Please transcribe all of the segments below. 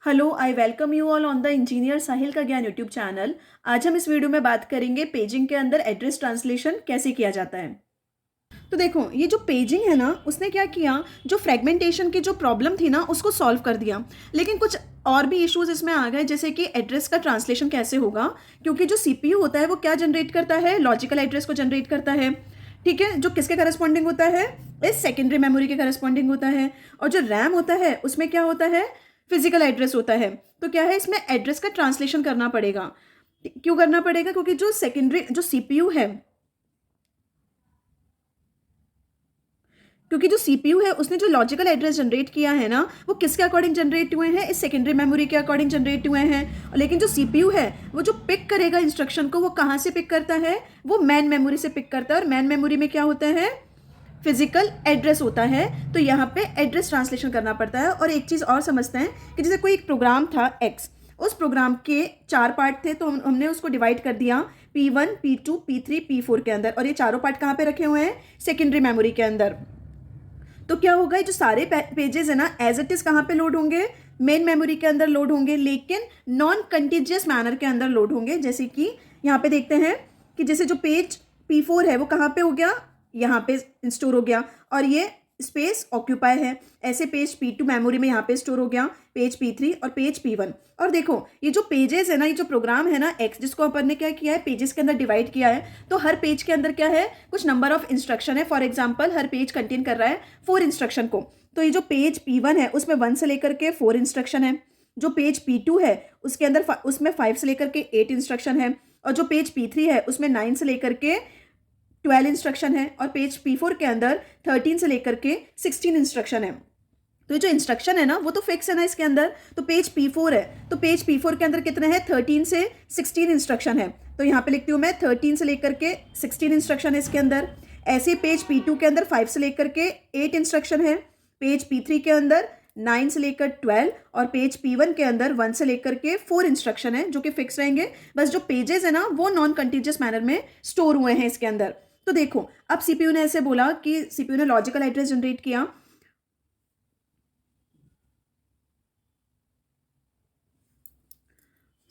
Hello, I welcome you all on the engineer Sahil का ज्ञान YouTube channel. आज हम इस वीडियो में बात करेंगे पेजिंग के अंदर एड्रेस ट्रांसलेशन कैसे किया जाता है। तो देखो, ये जो पेजिंग है ना, उसने क्या किया, जो फ्रेगमेंटेशन की जो प्रॉब्लम थी ना, उसको सॉल्व कर दिया। लेकिन कुछ और भी इश्यूज इसमें आ गए, जैसे कि एड्रेस का ट्रांसलेशन कैसे होगा, क्योंकि जो सीपीयू होता है वो क्या जनरेट करता है, लॉजिकल एड्रेस को जनरेट करता है। ठीक है, जो किसके करस्पॉन्डिंग होता है, इस सेकेंडरी मेमोरी के करस्पॉन्डिंग होता है। और जो रैम होता है उसमें क्या होता है, फिजिकल एड्रेस होता है। तो क्या है, इसमें एड्रेस का ट्रांसलेशन करना पड़ेगा। क्यों करना पड़ेगा? क्योंकि जो सेकेंडरी जो सीपीयू है, क्योंकि जो सीपीयू है उसने जो लॉजिकल एड्रेस जनरेट किया है ना, वो किसके अकॉर्डिंग जनरेट हुए हैं, इस सेकेंडरी मेमोरी के अकॉर्डिंग जनरेट हुए हैं। लेकिन जो सीपीयू है वो जो पिक करेगा इंस्ट्रक्शन को, वो कहाँ से पिक करता है, वो मैन मेमोरी से पिक करता है। और मैन मेमोरी में क्या होता है, फिजिकल एड्रेस होता है। तो यहाँ पे एड्रेस ट्रांसलेशन करना पड़ता है। और एक चीज़ और समझते हैं कि जैसे कोई एक प्रोग्राम था एक्स, उस प्रोग्राम के 4 पार्ट थे, तो हमने उसको डिवाइड कर दिया P1, P2, P3, P4 के अंदर। और ये चारों पार्ट कहाँ पे रखे हुए हैं, सेकेंडरी मेमोरी के अंदर। तो क्या होगा, ये जो सारे पेजेस है ना, एज इट इज कहाँ पे लोड होंगे, मेन मेमोरी के अंदर लोड होंगे, लेकिन नॉन कंटिजियस मैनर के अंदर लोड होंगे। जैसे कि यहाँ पे देखते हैं कि जैसे जो पेज P4 है वो कहाँ पे हो गया, यहाँ पे स्टोर हो गया, और ये स्पेस ऑक्यूपाई है। ऐसे पेज P2 मेमोरी में यहाँ पे स्टोर हो गया, पेज P3 और पेज P1। और देखो, ये जो पेजेस है ना, ये जो प्रोग्राम है ना एक्स, जिसको अपन ने क्या किया है, पेजेस के अंदर डिवाइड किया है। तो हर पेज के अंदर क्या है, कुछ नंबर ऑफ इंस्ट्रक्शन है। For example, her page contain कर रहा है 4 इंस्ट्रक्शन को। तो ये जो पेज P1 है उसमें 1 से लेकर के 4 इंस्ट्रक्शन है। जो पेज P2 है उसके अंदर उसमें 5 से लेकर के 8 इंस्ट्रक्शन है। और जो पेज P3 है उसमें 9 से लेकर के 12 इंस्ट्रक्शन है। और पेज P4 के अंदर 13 से लेकर के 16 इंस्ट्रक्शन है। तो ये जो इंस्ट्रक्शन है ना, वो तो फिक्स है ना इसके अंदर। तो पेज P4 है, तो पेज P4 के अंदर कितने हैं, 13 से 16 इंस्ट्रक्शन है। तो यहाँ पे लिखती हूँ मैं, 13 से लेकर के 16 इंस्ट्रक्शन है इसके अंदर। ऐसे पेज P2 के अंदर 5 से लेकर के 8 इंस्ट्रक्शन है। पेज P3 के अंदर 9 से लेकर 12। और पेज P1 के अंदर 1 से लेकर के 4 इंस्ट्रक्शन है, जो कि फिक्स रहेंगे। बस जो पेजेस है ना, वो नॉन कंटिजियस मैनर में स्टोर हुए हैं इसके अंदर। तो देखो, अब सीपीयू ने ऐसे बोला कि सीपीयू ने लॉजिकल एड्रेस जनरेट किया।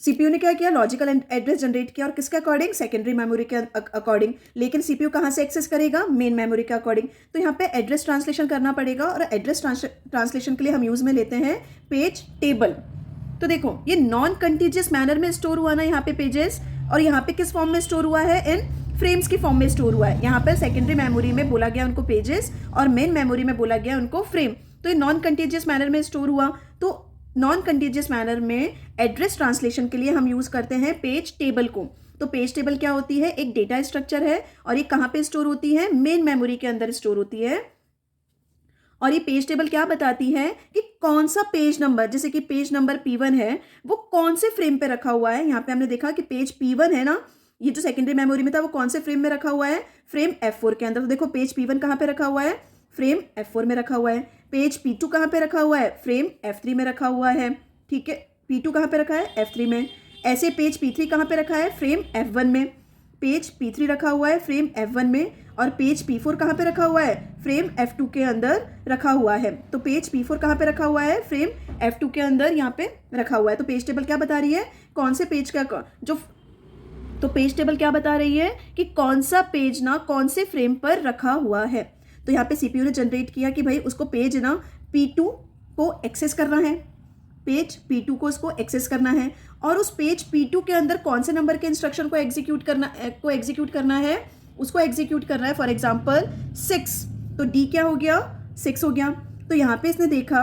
सीपीयू ने क्या किया, लॉजिकल एड्रेस जनरेट किया, और किसके अकॉर्डिंग, सेकेंडरी मेमोरी के अकॉर्डिंग। लेकिन सीपीयू कहाँ से एक्सेस करेगा, मेन मेमोरी के अकॉर्डिंग। तो यहाँ पे एड्रेस ट्रांसलेशन करना पड़ेगा। और एड्रेस ट्रांसलेशन के लिए हम यूज में लेते हैं पेज टेबल। तो देखो, ये नॉन कंटिजियस मैनर में स्टोर हुआ ना यहाँ पे पेजेस, और यहाँ पे किस फॉर्म में स्टोर हुआ है, इन फ्रेम्स की फॉर्म में स्टोर हुआ है। यहाँ पर सेकेंडरी मेमोरी में बोला गया उनको पेजेस, और मेन मेमोरी में बोला गया उनको फ्रेम। तो ये नॉन कंटिजियस मैनर में स्टोर हुआ। तो नॉन कंटिजियस मैनर में एड्रेस ट्रांसलेशन के लिए हम यूज करते हैं पेज टेबल को। तो पेज टेबल क्या होती है, एक डेटा स्ट्रक्चर है, और ये कहाँ पे स्टोर होती है, मेन मेमोरी के अंदर स्टोर होती है। और ये पेज टेबल क्या बताती है कि कौन सा पेज नंबर, जैसे कि पेज नंबर P1 है, वो कौन से फ्रेम पे रखा हुआ है। यहाँ पे हमने देखा कि पेज P1 है ना, ये जो सेकेंडरी मेमोरी में था, वो कौन से फ्रेम में रखा हुआ है, फ्रेम F4 के अंदर। तो देखो, पेज P1 कहाँ पे रखा हुआ है, फ्रेम F4 में रखा हुआ है। पेज P2 कहाँ पे रखा हुआ है, फ्रेम F3 में रखा हुआ है। ठीक है, P2 कहाँ पे रखा है, F3 में। ऐसे पेज P3 कहाँ पे रखा है, फ्रेम F1 में। पेज P3 रखा हुआ है फ्रेम F1 में। और पेज P4 कहाँ पे रखा हुआ है, फ्रेम F2 के अंदर रखा हुआ है। तो पेज P4 कहाँ पे रखा हुआ है, फ्रेम F2 के अंदर यहाँ पे रखा हुआ है। तो पेज टेबल क्या बता रही है, कौन से पेज का जो, तो पेज टेबल क्या बता रही है कि कौन सा पेज ना कौन से फ्रेम पर रखा हुआ है। तो यहाँ पे सीपीयू ने जनरेट किया कि भाई उसको पेज ना P2 को एक्सेस करना है, पेज P2 को उसको एक्सेस करना है। और उस पेज P2 के अंदर कौन से नंबर के इंस्ट्रक्शन को एग्जीक्यूट करना है, उसको एग्जीक्यूट करना है। फॉर एग्जाम्पल 6, तो D क्या हो गया, 6 हो गया। तो यहाँ पे इसने देखा,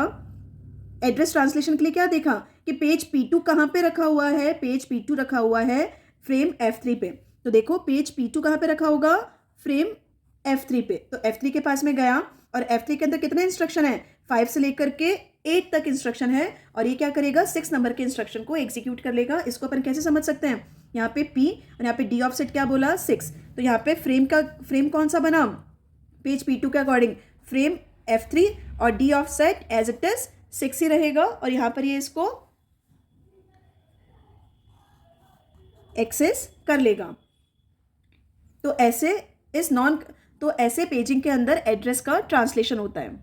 एड्रेस ट्रांसलेशन के लिए क्या देखा कि पेज P2 कहाँ पे रखा हुआ है, पेज P2 रखा हुआ है फ्रेम F3 पे। तो देखो, पेज P2 कहाँ पे रखा होगा, फ्रेम F3 पे। तो F3 के पास में गया, और F3 के अंदर कितने इंस्ट्रक्शन है, 5 से लेकर के 8 तक इंस्ट्रक्शन है। और ये क्या करेगा, 6 नंबर के इंस्ट्रक्शन को एग्जीक्यूट कर लेगा। इसको अपन कैसे समझ सकते हैं, यहाँ पे P और यहाँ पे D ऑफसेट क्या बोला, 6। तो यहाँ पे फ्रेम कौन सा बना, पेज P2 के अकॉर्डिंग फ्रेम F3, और D offset as it is 6 ही रहेगा। और यहाँ पर ये इसको एक्सेस कर लेगा। तो ऐसे पेजिंग के अंदर एड्रेस का ट्रांसलेशन होता है।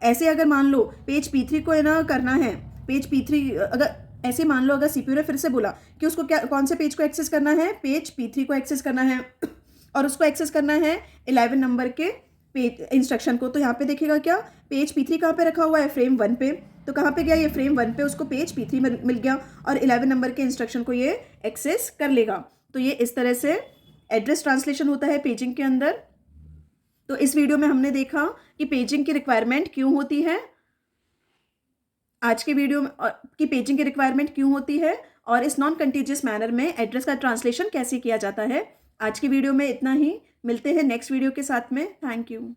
ऐसे अगर मान लो पेज P3 को है ना करना है, पेज P3 अगर ऐसे मान लो, अगर CPU ने फिर से बोला कि उसको क्या, कौन से पेज को एक्सेस करना है, पेज P3 को एक्सेस करना है और उसको एक्सेस करना है 11 नंबर के पेज इंस्ट्रक्शन को, तो यहाँ पे देखिएगा क्या, पेज P3 कहाँ पे रखा हुआ है, फ्रेम 1 पे, तो कहाँ पे गया ये फ्रेम 1 पे, उसको पेज P3 मिल गया और 11 नंबर के इंस्ट्रक्शन को ये एक्सेस कर लेगा। तो ये इस तरह से एड्रेस ट्रांसलेशन होता है पेजिंग के अंदर। तो इस वीडियो में हमने देखा कि पेजिंग की रिक्वायरमेंट क्यों होती है, आज के वीडियो में कि पेजिंग की रिक्वायरमेंट क्यों होती है और इस नॉन कंटीजियस मैनर में एड्रेस का ट्रांसलेशन कैसे किया जाता है। आज की वीडियो में इतना ही, मिलते हैं नेक्स्ट वीडियो के साथ में। Thank you.